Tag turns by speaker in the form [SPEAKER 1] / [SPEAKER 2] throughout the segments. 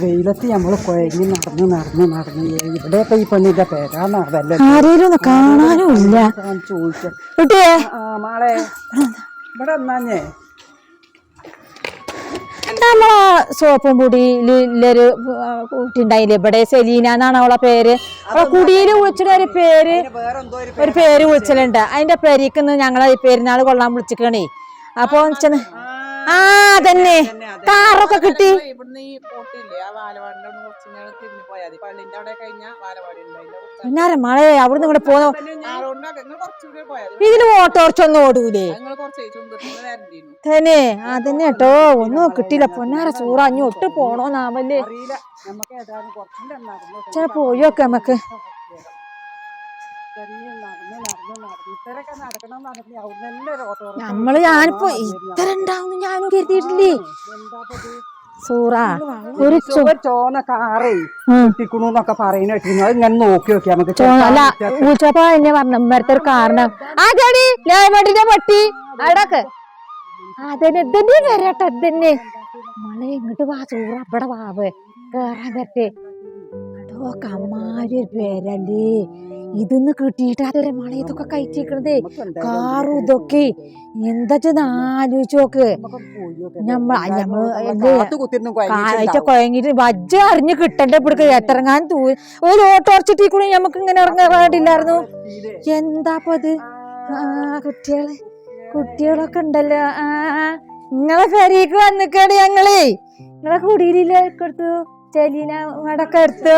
[SPEAKER 1] വെയിലത്ത് നമ്മള് കുഴങ്ങി നടന്ന് ഇവിടെയൊക്കെ ഈ പെണ്ണിന്റെ പേരാന്നറിയല്ലേ
[SPEAKER 2] ആരേലും കാണാനും ഇല്ല.
[SPEAKER 1] ചോദിച്ചേ മാളെ ഇവിടെ എന്നാഞ്ഞേ
[SPEAKER 2] നമ്മളെ സോപ്പും കുടിയിലൊരു കുട്ടിണ്ടായില്ലേ ഇവിടെ, സെലീന എന്നാണ് അവളെ പേര്. അവളെ കുടിയില് വിളിച്ചിട്ട് ഒരു പേര് വിളിച്ചലുണ്ട്. അതിന്റെ പേരിക്കുന്ന് ഞങ്ങളെ പെരുന്നാൾ കൊള്ളാൻ വിളിച്ചിക്കണേ. അപ്പൊ അതന്നെ കാറൊക്കെ കിട്ടി. പിന്നാരെ മഴ അവിടുന്ന് ഇങ്ങോട്ട് പോന്നോ, ഇതിന് ഓട്ടോറിച്ചൊന്നും ഓടൂലേ തന്നെ? അതന്നെ കേട്ടോ, ഒന്നും കിട്ടിയില്ല. പൊന്നാര ചൂറഞ്ഞു ഒട്ട് പോണോന്നാവല്ലേ. ചില പോയൊക്കെ നമുക്ക് ഞാനിപ്പോ ഇത്ര ഉണ്ടാവും ഞാനും കരുതിയിട്ടില്ലേ. സൂറ ഒരു
[SPEAKER 1] ചോന്ന കാറേ കിട്ടിക്കണൂന്നൊക്കെ പറയുന്ന കേട്ടിരുന്നു. അത് ഇങ്ങനെ നോക്കി നോക്കിയാ നമുക്ക്.
[SPEAKER 2] അല്ല വിളിച്ചപ്പോ എന്നെ പറഞ്ഞു മരത്തെ ഒരു കാറിന് അതേടി ലേമട്ടിന്റെ പട്ടി അവിടൊക്കെ അതന്നെ ഇതന്നെ വരട്ടെ. ഇതന്നെ മളെ ഇങ്ങോട്ട് വാ സൂറ, അവിടെ വാവ് കേറാൻ വരട്ടെ. എടോ കമ്മാരി ഒരു പേരല്ലേ ഇതൊന്ന് കിട്ടിയിട്ട് അതൊരു മഴ ഇതൊക്കെ കഴിച്ചിരിക്കണത് കാറും ഇതൊക്കെ. എന്താ ആലോചിച്ച് നോക്ക്. കുഴങ്ങിട്ട് വജ്ജ അറിഞ്ഞ് കിട്ടണ്ടേ ഇപ്പിടക്ക് എത്തിറങ്ങാൻ ഒരു ഓട്ടോറിച്ചിട്ടീ കൂടെ ഞമ്മക്ക് ഇങ്ങനെ ഇറങ്ങാറില്ലായിരുന്നു. എന്താപ്പ അത്? കുട്ടികളൊക്കെ ഉണ്ടല്ലോ. നിങ്ങളെ പെരേക്ക് വന്നിക്കാണ് ഞങ്ങളെ. നിങ്ങളെ കുടിയിലില്ല എടുത്തു ചെലീന അടക്കം എടുത്തു.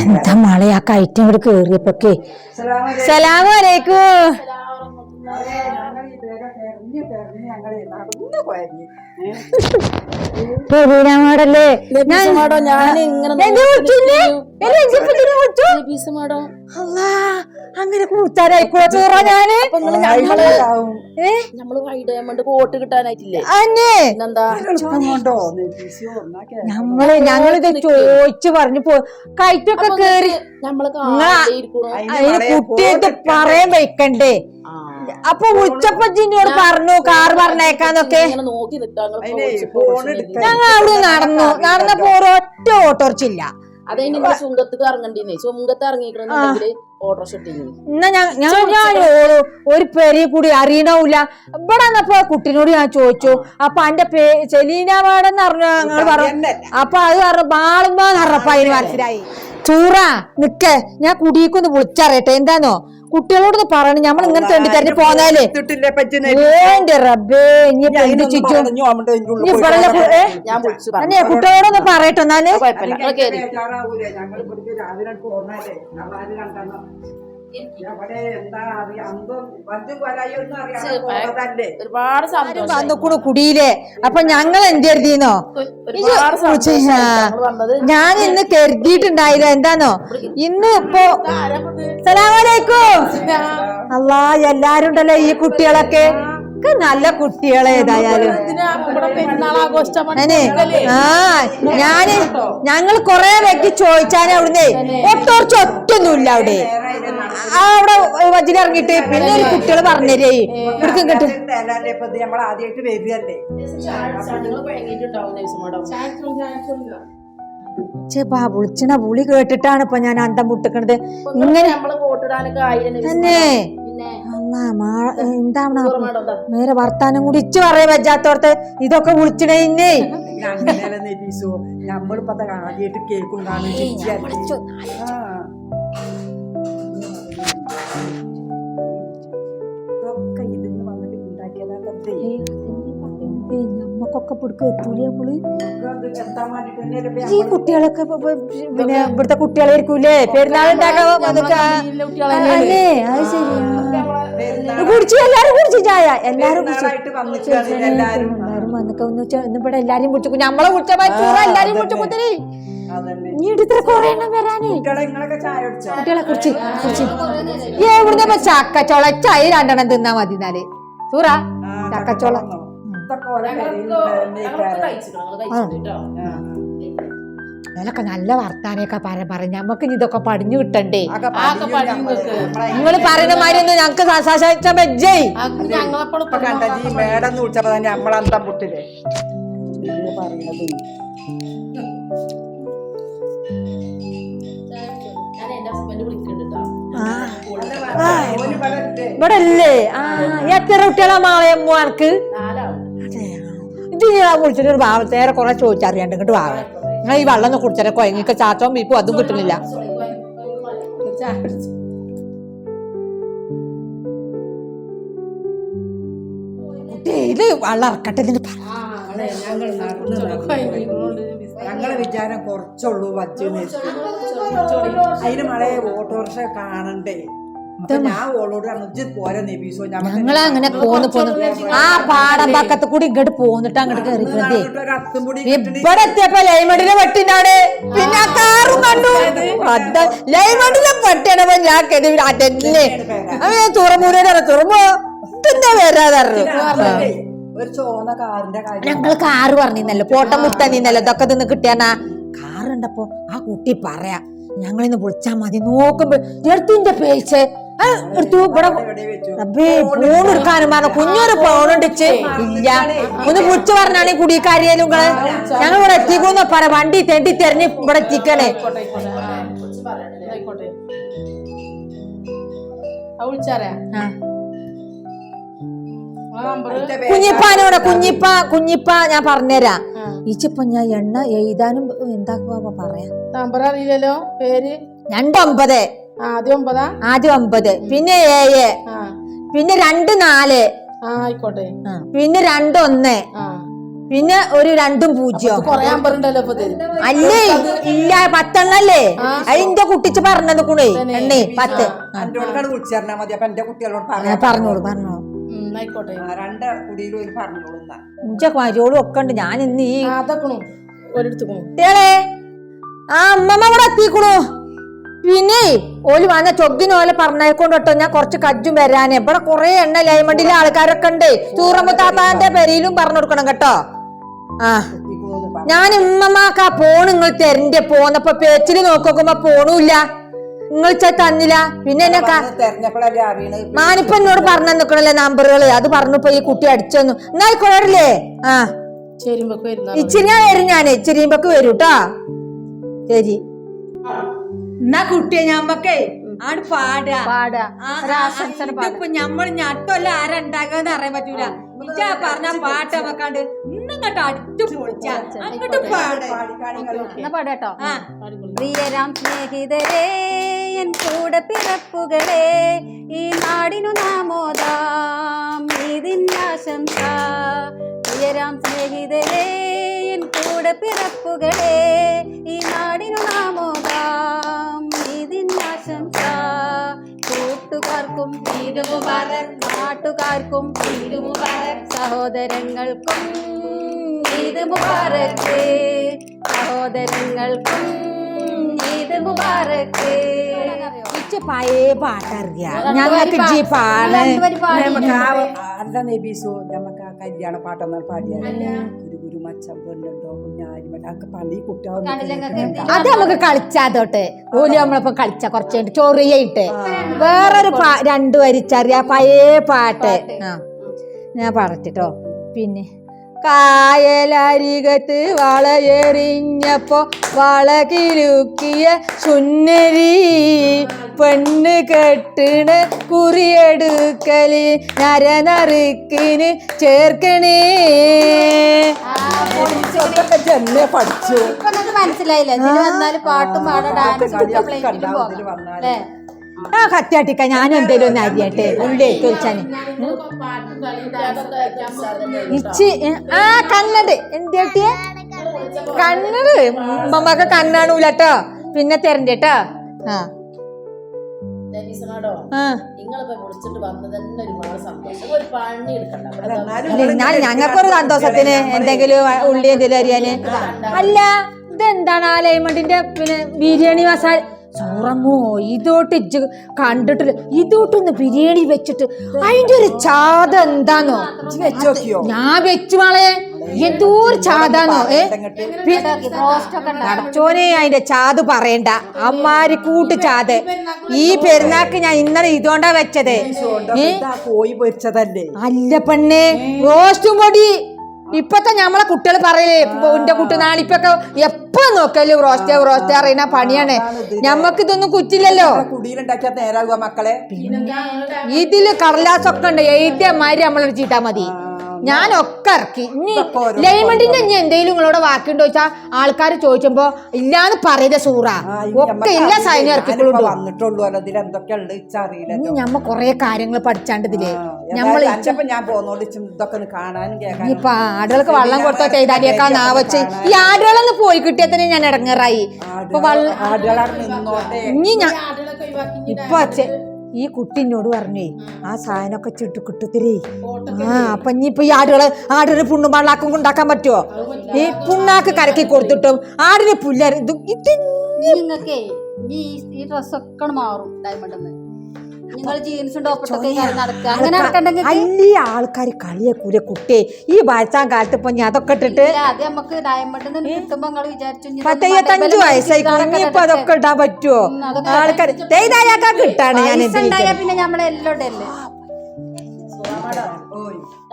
[SPEAKER 2] എന്താ മഴ ആ കയറ്റം ഇവിടെ കേറിയപ്പോക്കെ. സലാമു അലൈക്കും. പ്രവീണമാടല്ലേ അങ്ങനെ കൂട്ടാനായിക്കോ ചോറ. ഞാന്
[SPEAKER 3] വോട്ട് കിട്ടാനായിട്ടില്ലേ?
[SPEAKER 2] ഞങ്ങളിത് ചോദിച്ചു പറഞ്ഞു കയറ്റൊക്കെ കേറി അതിന് കുട്ടിയൊക്കെ പറയാൻ വെക്കണ്ടേ. അപ്പൊ ഉച്ചപ്പച്ചിനോട് പറഞ്ഞു കാർ പറഞ്ഞേക്കാന്നൊക്കെ. ഞങ്ങൾ അവിടെ നടന്നപ്പോ ഒരൊറ്റ ഓട്ടോറിച്ചില്ല.
[SPEAKER 3] അതെന്നെ ചുങ്കത്ത് ഇറങ്ങണ്ടീനെ. ചുങ്കത്ത് ഇറങ്ങിക്കണെന്നുണ്ടെങ്കില് ഓട്ടോറിക്ഷ
[SPEAKER 2] എന്നാ ഞാൻ ഒരു പേരെ കൂടി അറിയണമില്ല. ഇവിടെ വന്നപ്പോ കുട്ടീനോട് ഞാൻ ചോദിച്ചു. അപ്പൊ എന്റെ സെലീന മാഡെന്ന് പറഞ്ഞു. ഞങ്ങൾ പറഞ്ഞു. അപ്പൊ അത് പറഞ്ഞു ബാളുമ്പാന്ന് പറഞ്ഞപ്പോ അതിന് മനസ്സിലായി. ചൂറ നിക്കേ, ഞാൻ കുടിയേക്കൊന്ന് വിളിച്ചറിയട്ടെ. എന്താന്നോ കുട്ടികളോടൊന്ന് പറയണം ഞമ്മൾ ഇങ്ങനെ തെണ്ടി തെരഞ്ഞു പോന്നാലേ. റബ്ബേ കുട്ടികളോടൊന്ന് പറയട്ടെ. എന്നാല് ഒരുപാട് കുടിയില്ലേ. അപ്പൊ ഞങ്ങൾ എന്ത് കരുതിന്നോ, ഞാൻ ഇന്ന് കരുതിയിട്ടുണ്ടായില്ല. എന്താന്നോ ഇന്ന് ഇപ്പൊ സലാമലൈക്കും. അല്ലാ എല്ലാരും ഉണ്ടല്ലോ ഈ കുട്ടികളൊക്കെ നല്ല കുട്ടികളെ. ഏതായാലും ഞങ്ങൾ കൊറേ വ്യക്തി ചോദിച്ചാൽ അവിടുന്ന് ഒട്ടോർച്ച ഒറ്റൊന്നുമില്ല അവിടെ. അവിടെ വജിലിറങ്ങിട്ട് പിന്നെ ഒരു കുട്ടികൾ പറഞ്ഞേ ഇവിടേക്കും കിട്ടും. വിളിച്ചണ വിളി കേട്ടിട്ടാണ് ഇപ്പൊ ഞാൻ അന്തം മുട്ടിക്കണത്. ഇങ്ങനെ തന്നെ എന്താണ് നേരെ വർത്താനം കൂടി ഇച്ചു പറയാ പറ്റാത്തോർത്ത് ഇതൊക്കെ വിളിച്ചണേ.
[SPEAKER 1] നമ്മളിപ്പോ ആദ്യമായിട്ട് കേൾക്കുണ്ടാണ്.
[SPEAKER 2] ഞമ്മക്കൊക്കെ പിടിക്ക് എത്തൂലേ നമ്മള്. ഈ കുട്ടികളൊക്കെ പിന്നെ ഇവിടുത്തെ കുട്ടികളായിരിക്കൂലേ പെരുന്നാളുണ്ടാക്കാൻ. അല്ലേ അത് ശരിയാ. കുടിച്ചു എല്ലാരും കുടിച്ചു ചായ എല്ലാരും വന്നിട്ട് ഇവിടെ എല്ലാരും കുടിച്ചു. ഞമ്മളെ കുടിച്ച എല്ലാരും കുടിച്ചു കുത്തിരി. ഇനി ഇത്ര കൊറേ എണ്ണം വരാനേ. കുട്ടികളെ കുറിച്ച് എവിടുന്ന ചക്കച്ചോള ചായ രണ്ടെണ്ണം തിന്നാ മതി. എന്നാല് സൂറ ചക്കച്ചോള അതിലൊക്കെ നല്ല വർത്താനൊക്കെ പറയും ഞമ്മക്ക് ഇതൊക്കെ പടിഞ്ഞു കിട്ടണ്ടേ.
[SPEAKER 3] നിങ്ങള്
[SPEAKER 2] പറയുന്ന മാതിരി ഒന്നും ഞങ്ങക്ക്
[SPEAKER 1] മേടം വിളിച്ചപ്പോ തന്നെ നമ്മളന്തം പൊട്ടില്ലേ പറയുന്നത്.
[SPEAKER 2] ഇവിടെ അല്ലേ എത്ര കുട്ടികളാ മാളെ അമ്മക്ക് ഇത് ഞാൻ വിളിച്ചിട്ട് ഒരു ഭാവത്തേറെ കുറെ ചോദിച്ചറിയാണ്ട് ഇങ്ങോട്ട് ഭാവം നിങ്ങൾ ഈ വെള്ളം ഒന്ന് കുടിച്ചാൽ കൊയങ്ങിക്ക ചാച്ചവും ബീപ്പും അതും കിട്ടുന്നില്ല. ഇത് വെള്ളം ഇറക്കട്ടെ
[SPEAKER 1] ഞങ്ങളെ വിചാരം കുറച്ചുള്ളൂ വച്ചെന്ന്. അതിന് മഴ ഓട്ടോറിക്ഷ കാണണ്ടേ.
[SPEAKER 2] ഞങ്ങളങ്ങനെ പോന്നു ആ പാടം പക്കത്ത് കൂടി ഇങ്ങോട്ട് പോന്നിട്ട് അങ്ങോട്ട് കയറിക്കുന്നതേ. ഇവിടെ എത്തിയപ്പോ ലൈമണ്ടിലെ വെട്ടിണ്ടാണ്. പിന്നെ കാറും കണ്ടു ലൈമണ്ടിലെ വെട്ടിയാണപ്പോ ഞാൻ കെതിവില്ലേ തുറമൂരയുടെ തുറമോ എന്താ വരാതറിഞ്ഞു. ഞങ്ങള് കാറ് പറഞ്ഞിരുന്നല്ലോ പോട്ടം മുട്ടന്നിന്നല്ലോ ഇതൊക്കെ തിന്ന് കിട്ടിയാനാ കാറ് കണ്ടപ്പോ ആ കുട്ടി പറയാ ഞങ്ങളിന്ന് വിളിച്ചാ മതി. നോക്കുമ്പോ എടുത്തിന്റെ പേച്ച് എടുത്തു ഇവിടെ ഫോണെടുക്കാനും പറഞ്ഞു. കുഞ്ഞൊരു ഫോണുണ്ടിച്ച് ഇല്ല ഒന്ന് വിളിച്ചു പറഞ്ഞാണ് ഈ കുടിക്കാരിയാലും നിങ്ങള് ഞങ്ങൾ ഇവിടെ എത്തിക്കൂന്ന് പറ വണ്ടി തെണ്ടി തെരഞ്ഞ് ഇവിടെ എത്തിക്കണേ. കുഞ്ഞിപ്പാനോടെ കുഞ്ഞിപ്പ ഞാൻ പറഞ്ഞുതരാം. ഇച്ചിപ്പോ ഞാൻ എണ്ണ എഴുതാനും എന്താ പറയാ
[SPEAKER 3] നമ്പർ അറിയില്ലല്ലോ. പേര്
[SPEAKER 2] 29 ആദ്യം 9 പിന്നെ 7 പിന്നെ 2 4
[SPEAKER 3] ആയിക്കോട്ടെ
[SPEAKER 2] പിന്നെ 2 1 പിന്നെ ഒരു 2 0 അല്ലേ ഇല്ല 10 എണ്ണല്ലേ അതിന്റെ കുട്ടിച്ച് പറഞ്ഞത് കൂടെ എണ്ണേ 10 പറഞ്ഞോളൂ മരിയോളും ഒക്കെ ഉണ്ട്. ഞാൻ ഇന്ന് ഈ കുട്ടികളെ ആ അമ്മമ്മ ഇവിടെ എത്തിക്കണു. പിന്നെ ഓല് വന്ന ചൊഗ്ഗിനോലെ പറഞ്ഞേക്കൊണ്ടോ ഞാൻ കുറച്ച് കജ്ജും വരാനേ. ഇവിടെ കൊറേ എണ്ണ ലൈമണ്ടിലെ ആൾക്കാരൊക്കെ ഉണ്ട്. തൂറമ്പത്താത്താന്റെ പെരയിലും പറഞ്ഞു കൊടുക്കണം കേട്ടോ. ആ ഞാൻ ഉമ്മമാക്ക് ആ ഫോൺ നിങ്ങൾ തെരഞ്ഞ പോന്നപ്പോ പേച്ചില് നോക്കുമ്പോ ഫോണുമില്ല. നിങ്ങൾ തന്നില്ല. പിന്നെ എന്നെ മാനിപ്പ എന്നോട് പറഞ്ഞു നിക്കണല്ലേ നമ്പറുകള്. അത് പറഞ്ഞപ്പോ ഈ കുട്ടി അടിച്ചെന്നു. എന്നായിക്കോടല്ലേ ആ ഇച്ചിരി ഞാൻ വരും. ഞാൻ ഇച്ചിരിയുമ്പൊക്കെ വരൂ കേട്ടോ. ശരി എന്നാ കുട്ടിയെ ഞമ്മക്കേ ആട് പാടാ. ഇപ്പൊ ഞമ്മള് ഞട്ടല്ല ആരുണ്ടാകാന്ന് അറിയാൻ പറ്റൂല. ഇച്ചാ പറഞ്ഞ പാട്ട് വെക്കാണ്ട് ഇന്നിങ്ങോട്ട് അടിച്ചു പൊളിച്ചാ അങ്ങോട്ട്
[SPEAKER 4] പാടാട്ടോ. പ്രിയരാം സ്നേഹിതരേ എൻ കൂടെ പിറപ്പുകളെ ഈ നാടിനു നാമോദാം ഇതിനാശംസ. പ്രിയരാം സ്നേഹിതരേ എൻ കൂടെ പിറപ്പുകളെ ഈ നാടിനു നാമോദാം ഇതിനാശംസ. കൂട്ടുകാർക്കും ഈദ് മുബാറക്, നാട്ടുകാർക്കും ഈദ് മുബാറക്, സഹോദരങ്ങൾക്കും ഈദ് മുബാറക്, സഹോദരങ്ങൾക്കും ഈദ് മുബാറക്.
[SPEAKER 2] പഴയ പാട്ടറിയാ ഞങ്ങൾക്ക് ജി പാട്
[SPEAKER 1] അല്ല നബീസോ നമുക്ക് ആ കല്യാണ പാട്ടൊന്നും പാടിയാ ഗുരു മച്ചം പെണ്ണുണ്ടോ കുഞ്ഞാരിമൊക്കെ പള്ളി കുട്ടികൾ
[SPEAKER 2] അത് നമുക്ക് കളിച്ചാതോട്ടെ. ഓല് നമ്മളിപ്പോ കളിച്ച കുറച്ചുണ്ട് ചൊറിയിട്ട് വേറൊരു 2 വരിച്ചറിയാ പഴയ പാട്ട്. ഞാൻ പറഞ്ഞിട്ടോ. പിന്നെ കായലരികത്ത് വളയെറിഞ്ഞപ്പോ വളകിലുക്കിയ സുന്ദരി പെണ്ണ് കെട്ടിണ് കുറിയെടുക്കല് നരനറുക്കിന് ചേർക്കണേ.
[SPEAKER 1] പഠിച്ചു
[SPEAKER 4] മനസ്സിലായില്ല. വന്നാല് പാട്ടും പാടാ ഡാൻസ്
[SPEAKER 2] ആ കത്തിയാട്ടിക്ക ഞാൻ എന്തേലും ഒന്ന് അരിയട്ടെ ഉള്ളി തൊലിച്ചാന്. ഇച്ചി ആ കണ്ണട് എന്തേട്ടിയെ കണ്ണട് ഉമ്മമ്മക്ക് കണ്ണാണൂലട്ടോ. പിന്നെ തരണ്ടേട്ടോ. എന്നാലും ഞങ്ങൾക്കൊരു സന്തോഷത്തിന് എന്തെങ്കിലും ഉള്ളി എന്തെങ്കിലും അരിയാന്. അല്ല ഇതെന്താണ് ആ ലൈമണ്ടിന്റെ പിന്നെ ബിരിയാണി മസാല ചോറമ്മോ ഇതോട്ട് കണ്ടിട്ടില്ല. ഇതോട്ടൊന്ന് ബിരിയാണി വെച്ചിട്ട് അതിന്റെ ഒരു ചാത എന്താന്നോ ഞാൻ വെച്ചു മാളെ. എന്തോരു ചാതാന്നോ
[SPEAKER 4] റോസ്റ്റൊക്കെ
[SPEAKER 2] അതിന്റെ ചാത് പറയണ്ട അമ്മാരി കൂട്ട് ചാത്. ഈ പെരുന്നാക്ക് ഞാൻ ഇന്നലെ ഇതുകൊണ്ടാ വെച്ചത്.
[SPEAKER 1] കോഴി പൊരിച്ചതല്ലേ?
[SPEAKER 2] അല്ല പെണ്ണേ, റോസ്റ്റും പൊടി. ഇപ്പത്തെ ഞമ്മളെ കുട്ടികൾ പറയലേ, എന്റെ കുട്ടി നാണിപ്പൊക്കെ എപ്പോഴും നോക്കല്ലേ റോസ്റ്റ് റോസ്റ്റ് അറിയുന്ന പണിയാണ്. ഞമ്മക്ക് ഇതൊന്നും കുറ്റില്ലല്ലോ.
[SPEAKER 1] കുടിയിലുണ്ടാക്കിയാ നേരാകുക മക്കളെ.
[SPEAKER 2] ഇതില് കടലാസൊക്കെ ഉണ്ട്, എഴുതിയ മാതിരി നമ്മളെ ചീട്ടാ മതി. ഞാനൊക്കെ ഇറക്കി. ഇനി ലൈമണ്ടിന്റെ ഇനി എന്തെങ്കിലും നിങ്ങളോട് വാക്കുണ്ടോ ചോദിച്ചാ ആൾക്കാർ ചോദിച്ചപ്പോ ഇല്ലാന്ന് പറയുന്ന സൂറ ഒക്കെ എല്ലാ സൈന്യം ഇറക്കിക്കൊള്ളു. ഇനി ഞമ്മ കൊറേ കാര്യങ്ങൾ പഠിച്ചാണ്ട് ഇതില് ഞമ്മള് ഇപ്പൊ ആടുകൾക്ക് വെള്ളം കൊടുത്തോ ചെയ്താലിയേക്കാൾ നാവച്ച് ഈ ആടുകളൊന്ന് പോയി കിട്ടിയാൽ തന്നെ ഞാൻ ഇടങ്ങേറായി. ഇപ്പൊ ഇനി ഞാൻ ഇപ്പൊ ഈ കുട്ടിനോട് പറഞ്ഞേ ആ സാധനമൊക്കെ ചിട്ടു കിട്ടുത്തിരേ. അപ്പൊ ഇനിയിപ്പൊ ഈ ആടിന് പുണ്ണും വെള്ളാക്കും ഉണ്ടാക്കാൻ പറ്റുമോ? ഈ പുണ്ണാക്ക് കരക്കി കൊടുത്തിട്ടും ആടിന് പുല്ല
[SPEAKER 4] നിങ്ങൾക്കേ ഈ ഡ്രസ്സൊക്കെ മാറും ഡയമണ്ട്. നിങ്ങൾ ജീൻസും ടോപ്പൊക്കെ നടക്കുക അങ്ങനെ നടക്കണ്ടെങ്കിൽ
[SPEAKER 2] അല്ലേ ആൾക്കാർ കളിയാക്കൂലെ കുട്ടിയെ ഈ വയസ്സാൻ കാലത്ത് ഇപ്പൊ ഞാൻ അതൊക്കെ ഇട്ടിട്ട്
[SPEAKER 4] അത് നമുക്ക് ഡയമണ്ട് കിട്ടുമ്പോ നിങ്ങൾ വിചാരിച്ചു
[SPEAKER 2] 25 വയസ്സായി ഇപ്പൊ അതൊക്കെ ഇടാൻ പറ്റുമോ? ആൾക്കാർ കിട്ടാണ് ഞാൻ
[SPEAKER 4] പിന്നെ നമ്മളെല്ലാം ഇടല്ലേ.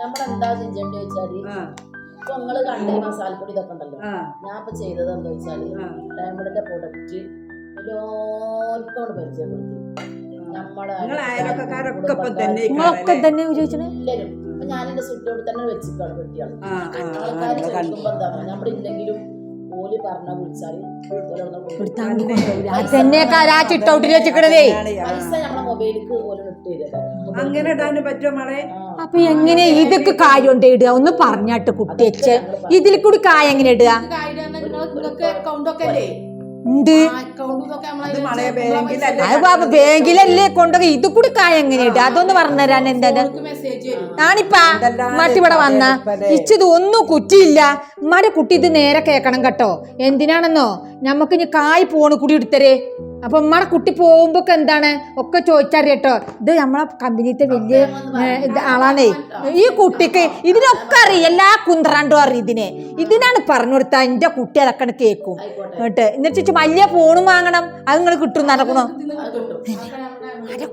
[SPEAKER 3] നമ്മളെന്താ ചെയ്യേണ്ടി വെച്ചാല് ഇപ്പൊ നിങ്ങള് കണ്ട മസാലപ്പൊടി ഇതൊക്കെ ഉണ്ടല്ലോ, ഞാൻ ഇപ്പൊ ചെയ്തത് എന്താ വെച്ചാല് ഡയമണ്ടിന്റെ പ്രൊഡക്റ്റ് എല്ലാവർക്കും പരിചയപ്പെടുത്തി. ഞാനെന്റെ സുറ്റോട് തന്നെ വെച്ചിട്ടാണ് വെട്ടിയാണ്. നമ്മളില്ലെങ്കിലും ഓല് പറഞ്ഞ വിളിച്ചാല് പൈസ നമ്മളെ മൊബൈലിക്ക് ഓല് ഇട്ട് ചെയ്തേക്കാം.
[SPEAKER 2] അപ്പൊ എങ്ങനെ ഇതൊക്കെ കാര്യം കൊണ്ട് ഇടുക ഒന്ന് പറഞ്ഞാട്ട് കുട്ടിയച്ച് ഇതിൽ കൂടി കായ എങ്ങനെ ഇടുക? ബാങ്കിലല്ലേ കൊണ്ടുപോയി ഇത് കൂടി കായ എങ്ങനെ ഇടുക? അതൊന്ന് പറഞ്ഞുതരാൻ. എന്താ ഞാനിപ്പാ മട്ടി ഇവിടെ വന്ന ഇച്ചത് ഒന്നും കുറ്റിയില്ല. ഉമ്മാടെ കുട്ടി ഇത് നേരെ കേക്കണം കേട്ടോ. എന്തിനാണെന്നോ ഞമ്മക്ക് ഇനി കായ് പോണ് കൂടി എടുത്തരേ. അപ്പൊ ഉമ്മടെ കുട്ടി പോകുമ്പോ എന്താണ് ഒക്കെ ചോദിച്ചറിയട്ടോ. ഇത് നമ്മളെ കമ്പനിത്തെ വലിയ ആളാണേ. ഈ കുട്ടിക്ക് ഇതിനൊക്കെ അറിയാം, എല്ലാ കുന്ത്രാണ്ടും അറിയും. ഇതിനാണ് പറഞ്ഞു കൊടുത്താ എന്റെ കുട്ടി അതൊക്കെ കേൾക്കും കേട്ട്. എന്നിട്ട് വലിയ ഫോണും വാങ്ങണം, അത് നിങ്ങൾ കിട്ടും നടക്കണോ?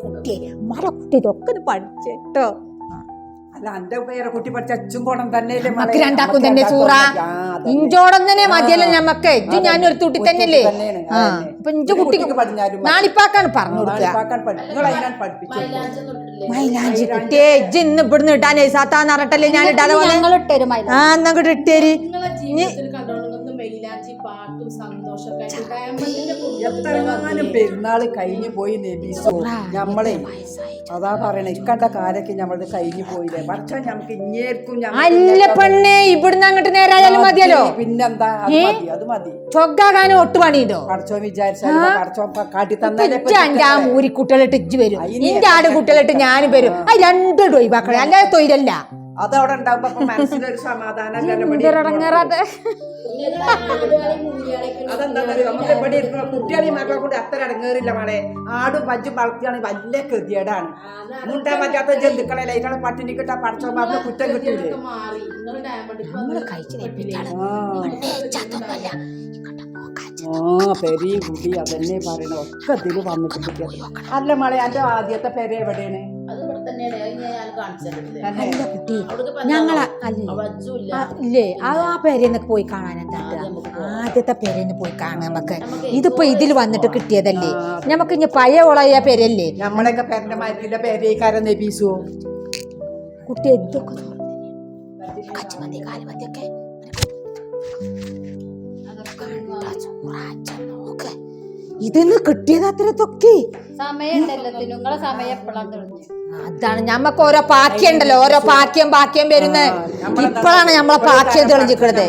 [SPEAKER 2] കുട്ടിയെ ഉമ്മടെ കുട്ടി ഇതൊക്കെ പഠിച്ചേട്ടോ. രണ്ടാക്കും തന്നെ സൂറ ഇഞ്ചോടം തന്നെ മതിയല്ലോ ഞമ്മക്ക്. ഇജ്ജ് ഞാൻ ഒരു തുട്ടി തന്നെയല്ലേ. അപ്പൊ ഇഞ്ചു കുട്ടിക്ക് നാളിപ്പാക്കാണ് പറഞ്ഞു കൊടുക്കുക. മൈലാഞ്ചി കുട്ടിയെ ഇജ്ജ് ഇന്ന് ഇവിടുന്ന് ഇടാനേ സാത്താന്ന് പറഞ്ഞിട്ടല്ലേ ഞാൻ ഇടാതെ പോലെ. എന്നങ്ങോട്ട് ഇട്ടേരി.
[SPEAKER 1] പെരുന്നാള് കഴിഞ്ഞു പോയി നബീസോ. നമ്മളെ അതാ പറയണേ ഇക്കണ്ട കാര്യൊക്കെ നമ്മളത് കഴിഞ്ഞു പോയില്ലേ. പക്ഷെ നമുക്ക് ഇങ്ങേർക്കും
[SPEAKER 2] അല്ല പെണ്ണേ ഇവിടുന്ന് അങ്ങോട്ട് നേരായാലും മതിയല്ലോ.
[SPEAKER 1] പിന്നെന്താ അത് മതി.
[SPEAKER 2] ചൊഗ്ഗാകാനും ഒട്ട് പണിയുണ്ടോ?
[SPEAKER 1] കടച്ചോ വിചാരിച്ചാൽ കാട്ടി തന്നെ
[SPEAKER 2] എന്റെ ആ മൂരി കുട്ടികളിട്ട് ഇജ്ജ് വരും, ഇന്റെ ആട് കുട്ടികളിട്ട് ഞാനും വരും. അത് രണ്ടും ഒഴിവാക്കണം, അല്ലാതെ തൊഴിലല്ല.
[SPEAKER 1] അതവിടെ ഉണ്ടാവുമ്പോ മനസ്സിലൊരു സമാധാനം. അതെന്താ നമുക്ക് ഇവിടെ ഇരിക്കുന്ന കുട്ടികളെയും മക്കളെ കൊണ്ട് അത്ര ഇടങ്ങേറില്ല മോളെ. ആടും പഞ്ചും വളർത്തിയാണെങ്കിൽ വലിയ ഗതികേടാണ്. മുണ്ടാൻ പറ്റാത്ത ജന്തുക്കളെ ലൈറ്റാണ് പട്ടിണി കിട്ടാൻ പഠിച്ചോ പറഞ്ഞ കുറ്റം കിട്ടൂലേ. പെരിയും കുട്ടി അതന്നെ പറയണ ഒക്കെ ഇതില് വന്നിട്ട് കിട്ടിയത്. അല്ല മോളെ എന്റെ ആദ്യത്തെ പെര എവിടെയാണ്?
[SPEAKER 2] ഞങ്ങളെ ഇല്ലേ ആ പേരെന്നൊക്കെ പോയി കാണാൻ എന്താ ആദ്യത്തെ പേരെന്ന് പോയി കാണാൻ നമുക്ക്. ഇതിപ്പോ ഇതിൽ വന്നിട്ട് കിട്ടിയതല്ലേ. നമുക്ക് ഇനി പഴയ ഓളായ പേരല്ലേ.
[SPEAKER 1] നമ്മളൊക്കെ പേരന്റെ മരത്തിന്റെ പേരേക്കാരൻ നബീസു
[SPEAKER 2] കുട്ടി എന്തൊക്കെ ഇതിന്ന് കിട്ടിയത് അത്രത്തൊക്കെ അതാണ്. ഞമ്മക്ക് ഓരോ പാക്യം ഉണ്ടല്ലോ, ഓരോ പാക്യം വരുന്നത്. ഇപ്പോഴാണ് നമ്മളെ പാക്യം തെളിഞ്ഞിക്കണത്.